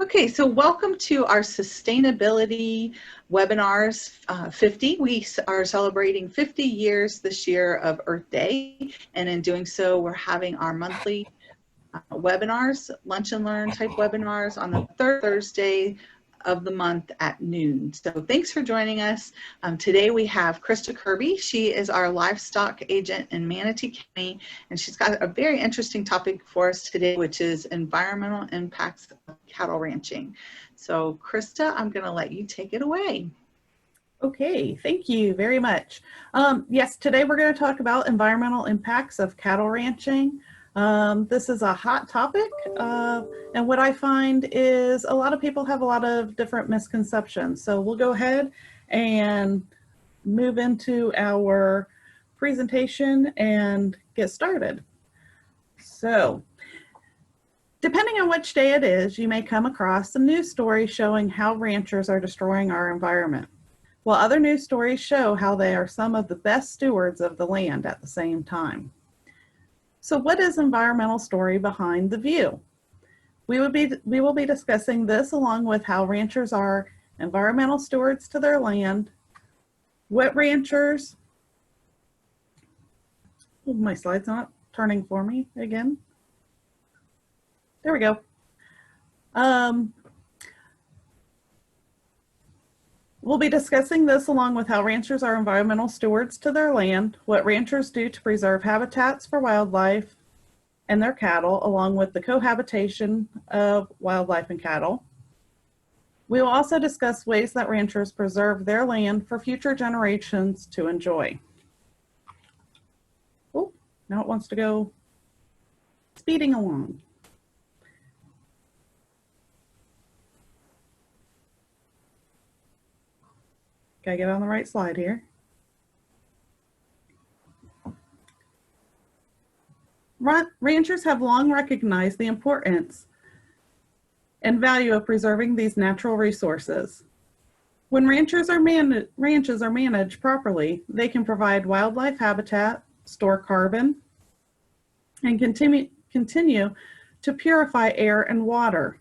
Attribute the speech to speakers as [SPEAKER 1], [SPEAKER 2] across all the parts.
[SPEAKER 1] Okay, so welcome to our sustainability webinars 50. We are celebrating 50 years this year of Earth Day, and in doing so, we're having our monthly webinars, lunch and learn type webinars on the third Thursday of the month at noon. So thanks for joining us. Today we have Krista Kirby. She is our livestock agent in Manatee County, and she's got a very interesting topic for us today, which is environmental impacts of cattle ranching. So Krista, I'm going to let you take it away.
[SPEAKER 2] Okay, thank you very much. Yes, today we're going to talk about environmental impacts of cattle ranching. This is a hot topic, and what I find is a lot of people have a lot of different misconceptions. So we'll go ahead and move into our presentation and get started. So, depending on which day it is, you may come across some news stories showing how ranchers are destroying our environment, while other news stories show how they are some of the best stewards of the land at the same time. So what is environmental story behind the view? We will be discussing this along with how ranchers are environmental stewards to their land, what ranchers, oh, my slide's not turning for me again. There we go. We'll be discussing this along with how ranchers are environmental stewards to their land, what ranchers do to preserve habitats for wildlife and their cattle, along with the cohabitation of wildlife and cattle. We will also discuss ways that ranchers preserve their land for future generations to enjoy. Oh, now it wants to go speeding along. Gotta get on the right slide here. Ranchers have long recognized the importance and value of preserving these natural resources. When ranches are managed properly, they can provide wildlife habitat, store carbon, and continue to purify air and water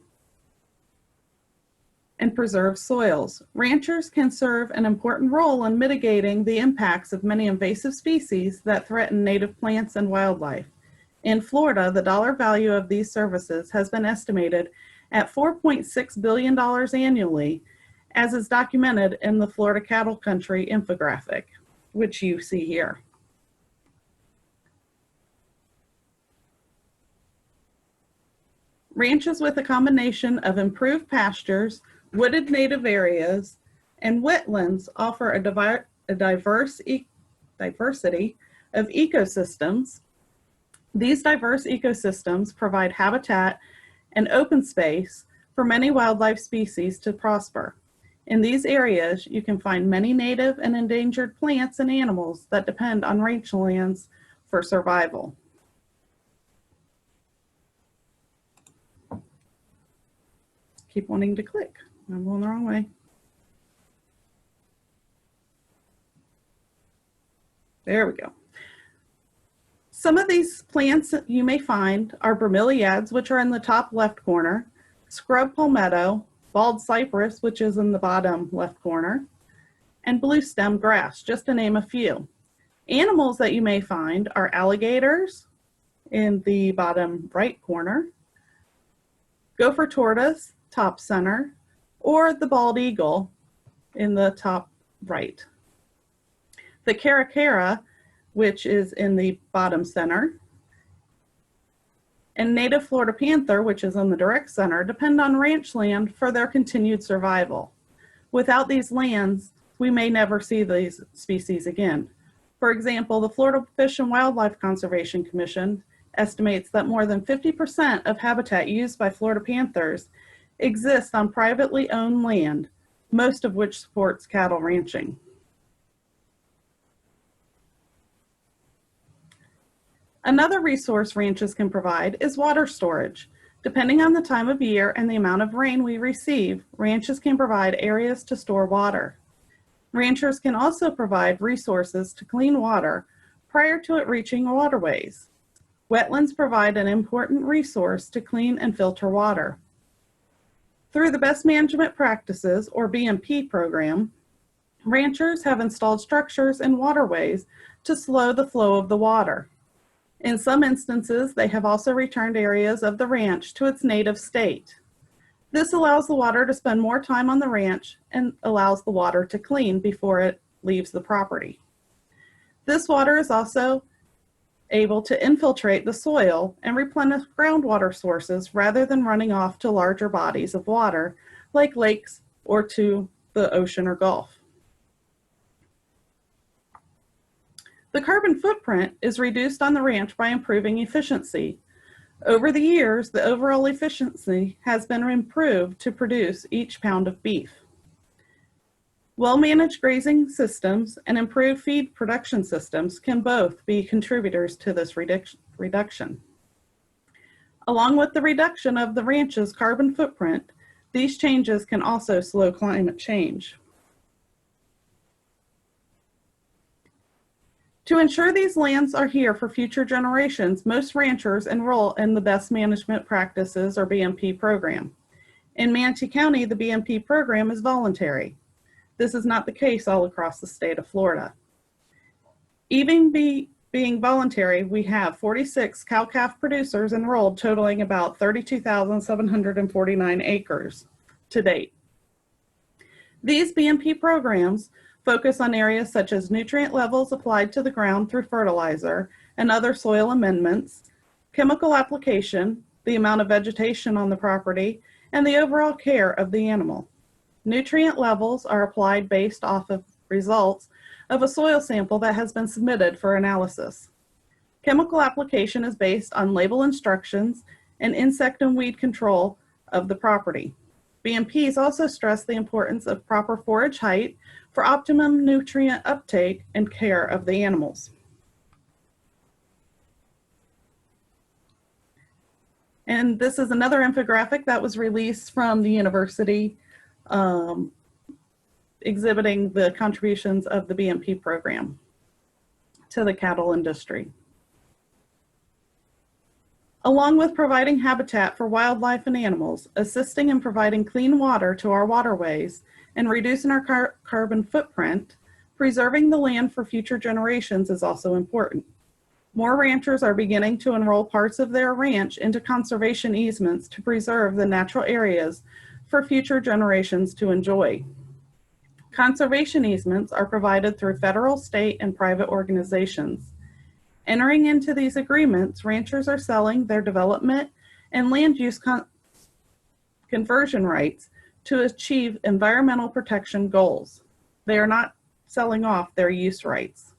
[SPEAKER 2] and preserve soils. Ranchers can serve an important role in mitigating the impacts of many invasive species that threaten native plants and wildlife. In Florida, the dollar value of these services has been estimated at $4.6 billion annually, as is documented in the Florida Cattle Country infographic, which you see here. Ranches with a combination of improved pastures, wooded native areas, and wetlands offer a diversity of ecosystems. These diverse ecosystems provide habitat and open space for many wildlife species to prosper. In these areas, you can find many native and endangered plants and animals that depend on rangelands for survival. Keep wanting to click. I'm going the wrong way. There we go. Some of these plants that you may find are bromeliads, which are in the top left corner, scrub palmetto, bald cypress, which is in the bottom left corner, and blue stem grass, just to name a few. Animals that you may find are alligators in the bottom right corner, gopher tortoise, top center, or the bald eagle in the top right. The caracara, which is in the bottom center, and native Florida panther, which is in the direct center, depend on ranch land for their continued survival. Without these lands, we may never see these species again. For example, the Florida Fish and Wildlife Conservation Commission estimates that more than 50% of habitat used by Florida panthers exists on privately owned land, most of which supports cattle ranching. Another resource ranches can provide is water storage. Depending on the time of year and the amount of rain we receive, ranches can provide areas to store water. Ranchers can also provide resources to clean water prior to it reaching waterways. Wetlands provide an important resource to clean and filter water. Through the Best Management Practices, or BMP program, ranchers have installed structures and waterways to slow the flow of the water. In some instances, they have also returned areas of the ranch to its native state. This allows the water to spend more time on the ranch and allows the water to clean before it leaves the property. This water is also able to infiltrate the soil and replenish groundwater sources rather than running off to larger bodies of water like lakes or to the ocean or Gulf. The carbon footprint is reduced on the ranch by improving efficiency. Over the years, the overall efficiency has been improved to produce each pound of beef. Well-managed grazing systems and improved feed production systems can both be contributors to this reduction. Along with the reduction of the ranch's carbon footprint, these changes can also slow climate change. To ensure these lands are here for future generations, most ranchers enroll in the Best Management Practices, or BMP program. In Manatee County, the BMP program is voluntary. This is not the case all across the state of Florida. Even being voluntary, we have 46 cow-calf producers enrolled, totaling about 32,749 acres to date. These BMP programs focus on areas such as nutrient levels applied to the ground through fertilizer and other soil amendments, chemical application, the amount of vegetation on the property, and the overall care of the animal. Nutrient levels are applied based off of results of a soil sample that has been submitted for analysis. Chemical application is based on label instructions and insect and weed control of the property. BMPs also stress the importance of proper forage height for optimum nutrient uptake and care of the animals. And this is another infographic that was released from the university exhibiting the contributions of the BMP program to the cattle industry. Along with providing habitat for wildlife and animals, assisting in providing clean water to our waterways, and reducing our carbon footprint, preserving the land for future generations is also important. More ranchers are beginning to enroll parts of their ranch into conservation easements to preserve the natural areas for future generations to enjoy. Conservation easements are provided through federal, state, and private organizations. Entering into these agreements, ranchers are selling their development and land use conversion rights to achieve environmental protection goals. They are not selling off their use rights.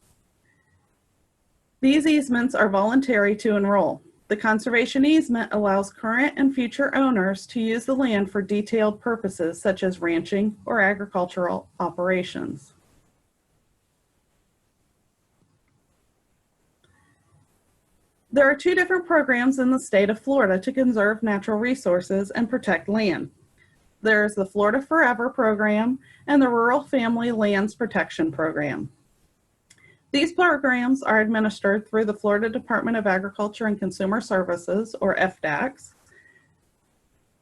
[SPEAKER 2] These easements are voluntary to enroll. The conservation easement allows current and future owners to use the land for detailed purposes such as ranching or agricultural operations. There are two different programs in the state of Florida to conserve natural resources and protect land. There is the Florida Forever program and the Rural Family Lands Protection program. These programs are administered through the Florida Department of Agriculture and Consumer Services, or FDACS.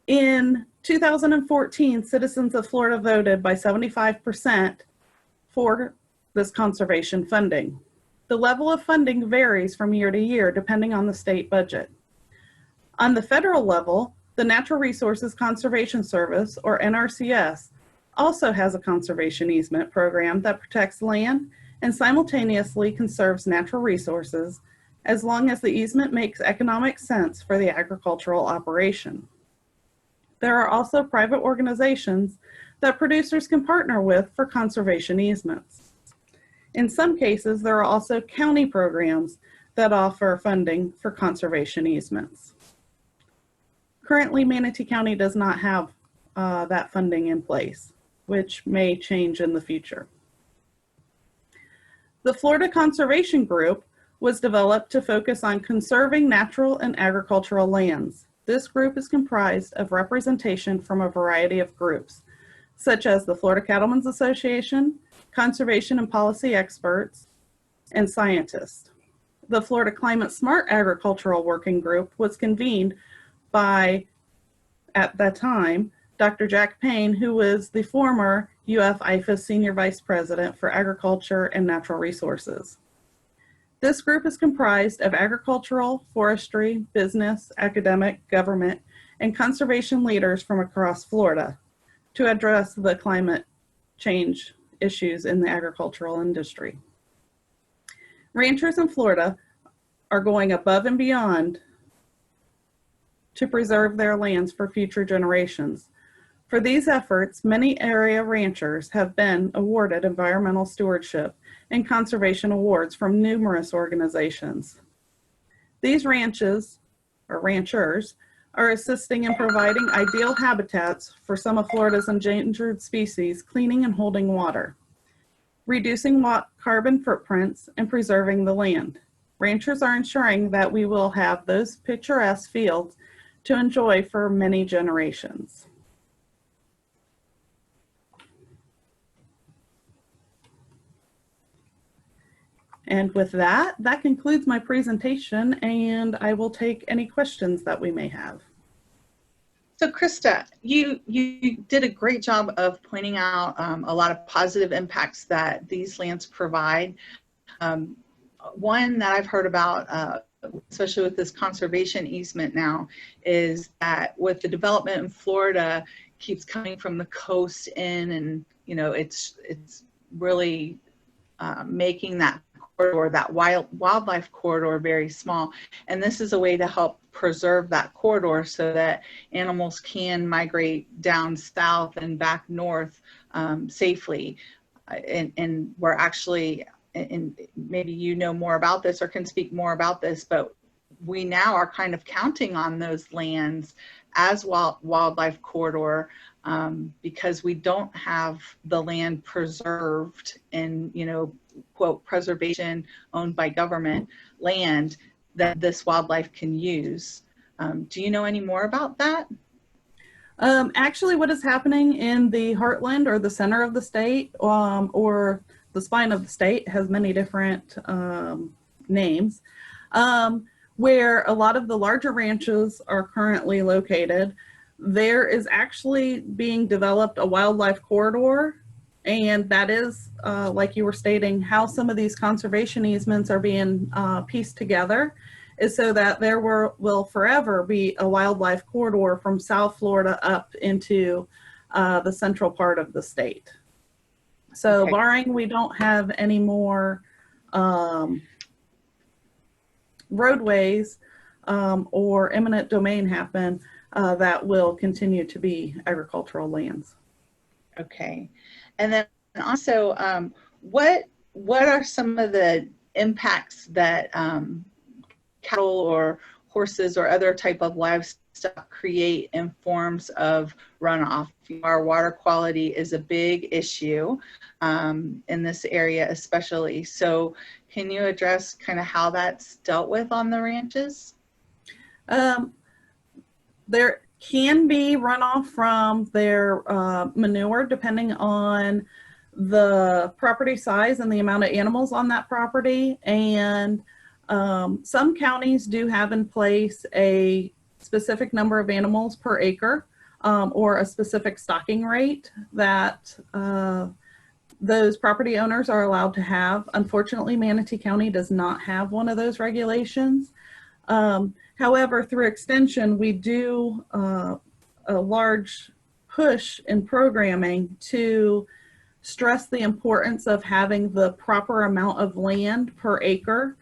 [SPEAKER 2] In 2014, citizens of Florida voted by 75% for this conservation funding. The level of funding varies from year to year depending on the state budget. On the federal level, the Natural Resources Conservation Service, or NRCS, also has a conservation easement program that protects land and simultaneously conserves natural resources as long as the easement makes economic sense for the agricultural operation. There are also private organizations that producers can partner with for conservation easements. In some cases, there are also county programs that offer funding for conservation easements. Currently, Manatee County does not have that funding in place, which may change in the future. The Florida Conservation Group was developed to focus on conserving natural and agricultural lands. This group is comprised of representation from a variety of groups, such as the Florida Cattlemen's Association, conservation and policy experts, and scientists. The Florida Climate Smart Agricultural Working Group was convened by, at that time, Dr. Jack Payne, who was the former UF IFA Senior Vice President for Agriculture and Natural Resources. This group is comprised of agricultural, forestry, business, academic, government, and conservation leaders from across Florida to address the climate change issues in the agricultural industry. Ranchers in Florida are going above and beyond to preserve their lands for future generations. For these efforts, many area ranchers have been awarded environmental stewardship and conservation awards from numerous organizations. These ranches, or ranchers, are assisting in providing ideal habitats for some of Florida's endangered species, cleaning and holding water, reducing carbon footprints, and preserving the land. Ranchers are ensuring that we will have those picturesque fields to enjoy for many generations. And with that, that concludes my presentation, and I will take any questions that we may have.
[SPEAKER 1] So Krista, you did a great job of pointing out a lot of positive impacts that these lands provide. One that I've heard about, especially with this conservation easement now, is that with the development in Florida keeps coming from the coast in, and it's really making that corridor, that wildlife corridor, very small. And this is a way to help preserve that corridor so that animals can migrate down south and back north safely. And we're actually, and maybe you know more about this or can speak more about this, but we now are kind of counting on those lands as wildlife corridor because we don't have the land preserved and, quote, preservation owned by government land that this wildlife can use. Do you know any more about that?
[SPEAKER 2] Actually, what is happening in the heartland or the center of the state or the spine of the state has many different names, where a lot of the larger ranches are currently located. There is actually being developed a wildlife corridor, and that is, like you were stating, how some of these conservation easements are being pieced together, is so that there will forever be a wildlife corridor from South Florida up into the central part of the state. So okay. Barring we don't have any more roadways or eminent domain happen, that will continue to be agricultural lands.
[SPEAKER 1] Okay. And then also, what are some of the impacts that cattle or horses or other type of livestock create in forms of runoff? Our water quality is a big issue in this area especially. So can you address kind of how that's dealt with on the ranches?
[SPEAKER 2] There can be runoff from their manure depending on the property size and the amount of animals on that property. And some counties do have in place a specific number of animals per acre or a specific stocking rate that those property owners are allowed to have. Unfortunately, Manatee County does not have one of those regulations. However, through extension, we do a large push in programming to stress the importance of having the proper amount of land per acre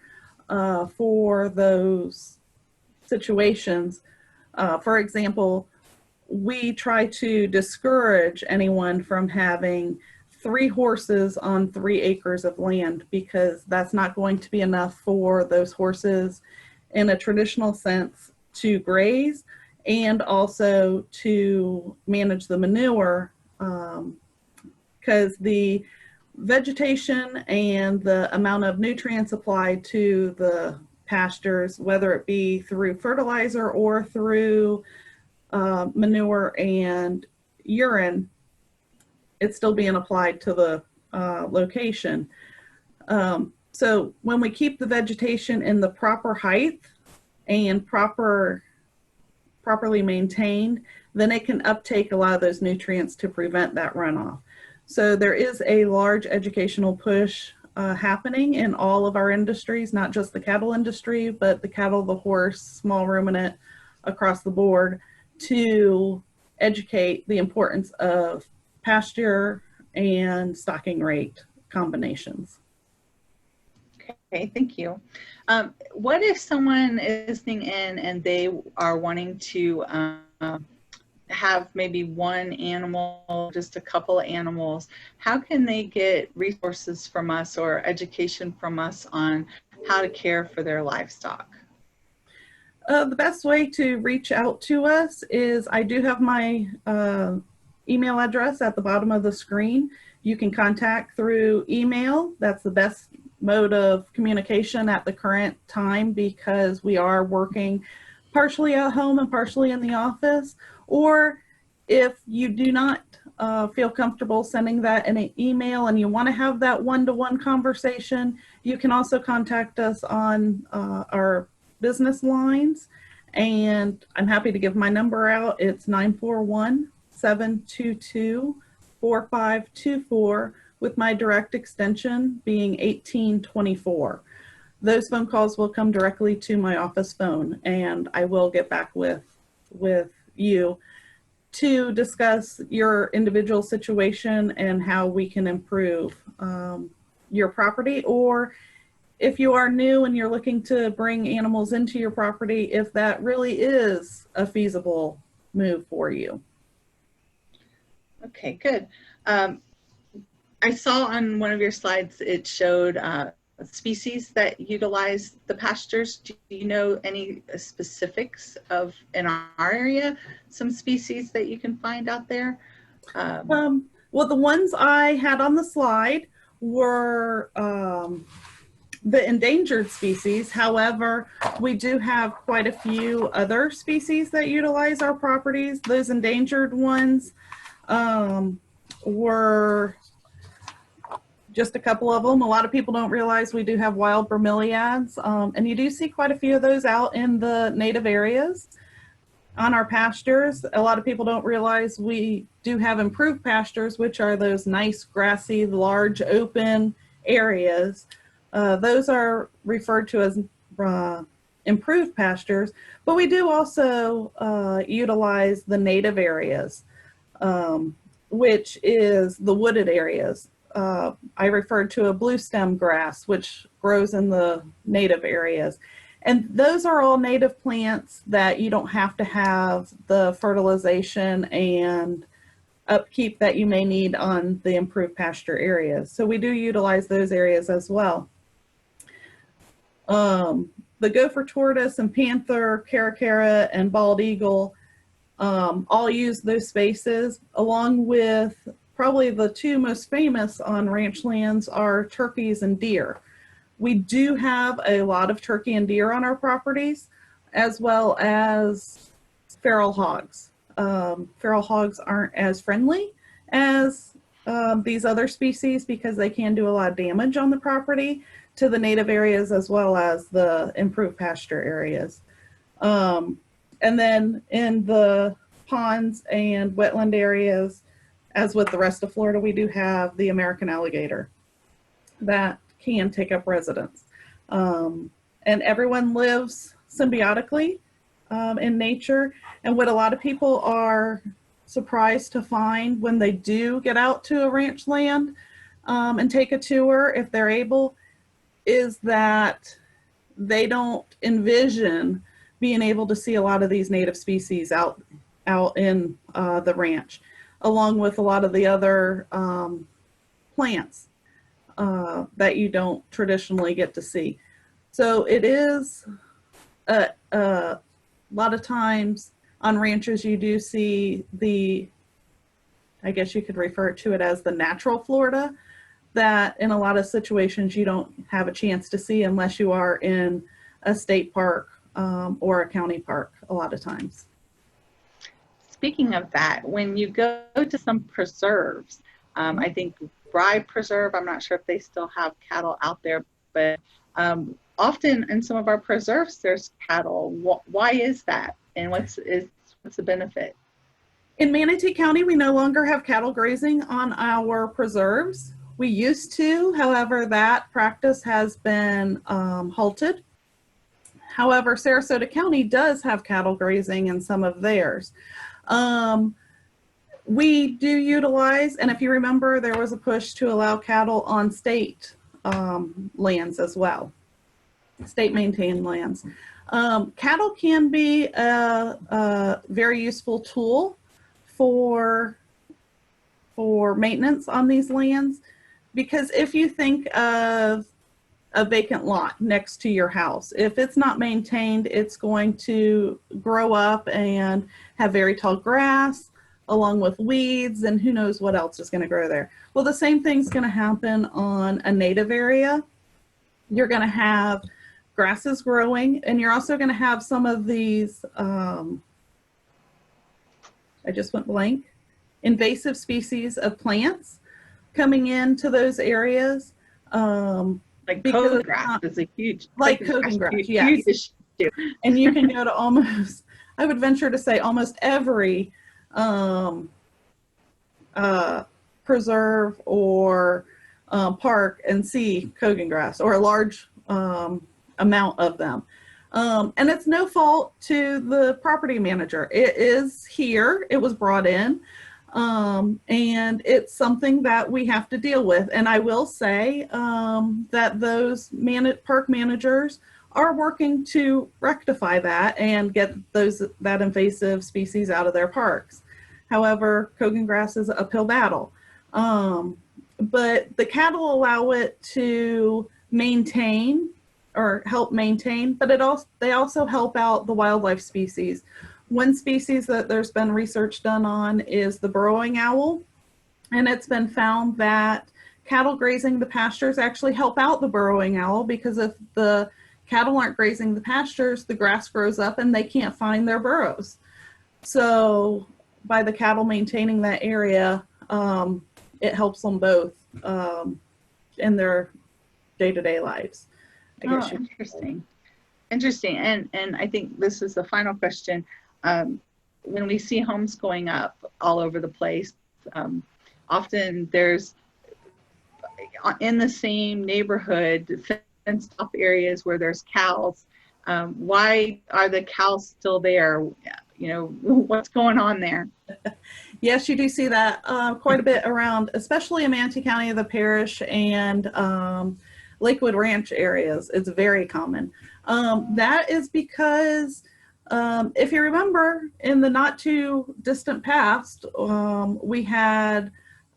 [SPEAKER 2] for those situations. For example, we try to discourage anyone from having 3 horses on 3 acres of land, because that's not going to be enough for those horses in a traditional sense to graze and also to manage the manure, because the vegetation and the amount of nutrients applied to the pastures, whether it be through fertilizer or through manure and urine, it's still being applied to the location. So when we keep the vegetation in the proper height and proper properly maintained, then it can uptake a lot of those nutrients to prevent that runoff. So there is a large educational push happening in all of our industries, not just the cattle industry, but the cattle, the horse, small ruminant, across the board, to educate the importance of pasture and stocking rate combinations.
[SPEAKER 1] Okay, thank you. What if someone is listening in and they are wanting to have maybe one animal, just a couple of animals? How can they get resources from us or education from us on how to care for their livestock?
[SPEAKER 2] The best way to reach out to us is, I do have my email address at the bottom of the screen. You can contact through email. That's the best mode of communication at the current time, because we are working partially at home and partially in the office. Or if you do not feel comfortable sending that in an email and you want to have that one-to-one conversation, you can also contact us on our business lines, and I'm happy to give my number out. It's 941-722-4524, with my direct extension being 1824. Those phone calls will come directly to my office phone, and I will get back with you to discuss your individual situation and how we can improve your property. Or if you are new and you're looking to bring animals into your property, if that really is a feasible move for you.
[SPEAKER 1] Okay, good. I saw on one of your slides, it showed species that utilize the pastures. Do you know any specifics of, in our area, some species that you can find out there?
[SPEAKER 2] Well, the ones I had on the slide were the endangered species. However, we do have quite a few other species that utilize our properties. Those endangered ones were just a couple of them. A lot of people don't realize we do have wild bromeliads, and you do see quite a few of those out in the native areas on our pastures. A lot of people don't realize we do have improved pastures, which are those nice grassy, large open areas. Those are referred to as improved pastures, but we do also utilize the native areas, which is the wooded areas. I referred to a blue stem grass, which grows in the native areas. And those are all native plants that you don't have to have the fertilization and upkeep that you may need on the improved pasture areas. So we do utilize those areas as well. The gopher tortoise and panther, caracara, and bald eagle all use those spaces, along with probably the two most famous on ranch lands are turkeys and deer. We do have a lot of turkey and deer on our properties, as well as feral hogs. Feral hogs aren't as friendly as these other species, because they can do a lot of damage on the property to the native areas as well as the improved pasture areas. And then in the ponds and wetland areas, as with the rest of Florida, we do have the American alligator that can take up residence. And everyone lives symbiotically in nature. And what a lot of people are surprised to find when they do get out to a ranch land and take a tour, if they're able, is that they don't envision being able to see a lot of these native species out in the ranch, along with a lot of the other plants that you don't traditionally get to see. So it is a lot of times on ranches you do see the, I guess you could refer to it as the natural Florida, that in a lot of situations you don't have a chance to see unless you are in a state park or a county park a lot of times.
[SPEAKER 1] Speaking of that, when you go to some preserves, I think Bry Preserve, I'm not sure if they still have cattle out there, but often in some of our preserves there's cattle. Why is that? and what's the benefit?
[SPEAKER 2] In Manatee County, we no longer have cattle grazing on our preserves. We used to, however, that practice has been halted. However, Sarasota County does have cattle grazing in some of theirs. We do utilize, and if you remember, there was a push to allow cattle on state lands as well, state maintained lands. Cattle can be a very useful tool for maintenance on these lands, because if you think of a vacant lot next to your house, if it's not maintained, it's going to grow up and have very tall grass along with weeds, and who knows what else is going to grow there. Well, the same thing's going to happen on a native area. You're going to have grasses growing, and you're also going to have some of these I just went blank, invasive species of plants coming into those areas.
[SPEAKER 1] Like code grass is a huge,
[SPEAKER 2] like code grass, yes.
[SPEAKER 1] Huge issue.
[SPEAKER 2] And you can go to almost, I would venture to say almost every preserve or park and see kogan grass, or a large amount of them. And it's no fault to the property manager. It is here, it was brought in, and it's something that we have to deal with. And I will say that those park managers are working to rectify that and get that invasive species out of their parks. However, kogan grass is an uphill battle. But the cattle allow it to maintain or help maintain, but they also help out the wildlife species. One species that there's been research done on is the burrowing owl, and it's been found that cattle grazing the pastures actually help out the burrowing owl, because if the cattle aren't grazing the pastures, the grass grows up and they can't find their burrows. So by the cattle maintaining that area, it helps them both in their day-to-day lives.
[SPEAKER 1] Interesting. And I think this is the final question. When we see homes going up all over the place, often there's in the same neighborhood fenced off areas where there's cows. Why are the cows still there? You know, what's going on there?
[SPEAKER 2] Yes, you do see that quite a bit around, especially in Manatee County, the Parish and Lakewood Ranch areas. It's very common. That is because if you remember, in the not too distant past, we had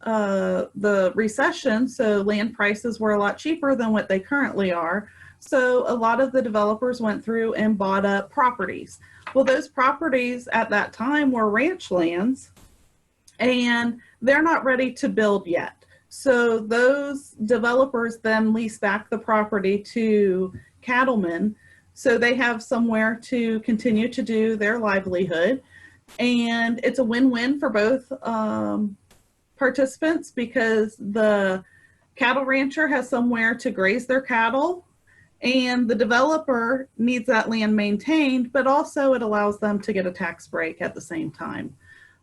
[SPEAKER 2] the recession, so land prices were a lot cheaper than what they currently are. So a lot of the developers went through and bought up properties. Well, those properties at that time were ranch lands, and they're not ready to build yet. So those developers then lease back the property to cattlemen, so they have somewhere to continue to do their livelihood. And it's a win-win for both participants, because the cattle rancher has somewhere to graze their cattle, and the developer needs that land maintained, but also it allows them to get a tax break at the same time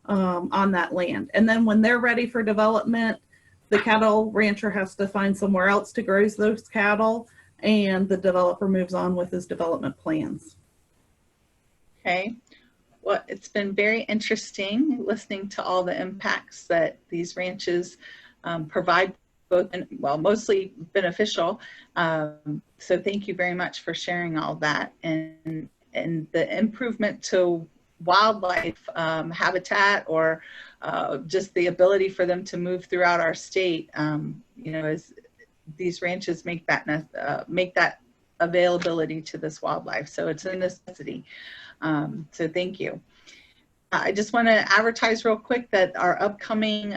[SPEAKER 2] on that land. And then when they're ready for development, the cattle rancher has to find somewhere else to graze those cattle, and the developer moves on with his development plans.
[SPEAKER 1] Okay. Well, it's been very interesting listening to all the impacts that these ranches provide, both, well, mostly beneficial. So thank you very much for sharing all that, and the improvement to wildlife habitat, or just the ability for them to move throughout our state. You know, as these ranches make that availability to this wildlife. So it's a necessity. So thank you. I just want to advertise real quick that our upcoming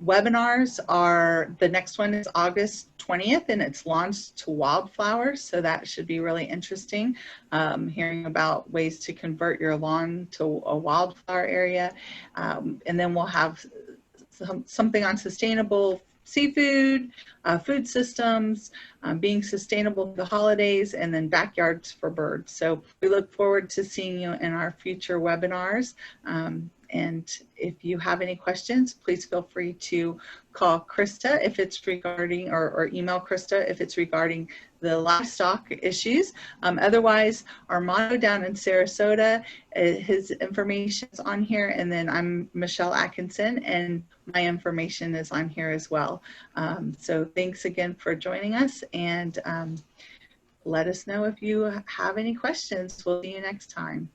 [SPEAKER 1] webinars are, the next one is August 20th, and it's launched to wildflowers. So that should be really interesting, hearing about ways to convert your lawn to a wildflower area. And then we'll have something on sustainable seafood, food systems, being sustainable for the holidays, and then backyards for birds. So we look forward to seeing you in our future webinars. And if you have any questions, please feel free to call Krista if it's regarding, or email Krista if it's regarding the livestock issues. Otherwise, Armando down in Sarasota, his information is on here, and then I'm Michelle Atkinson, and my information is on here as well. So thanks again for joining us, and let us know if you have any questions. We'll see you next time.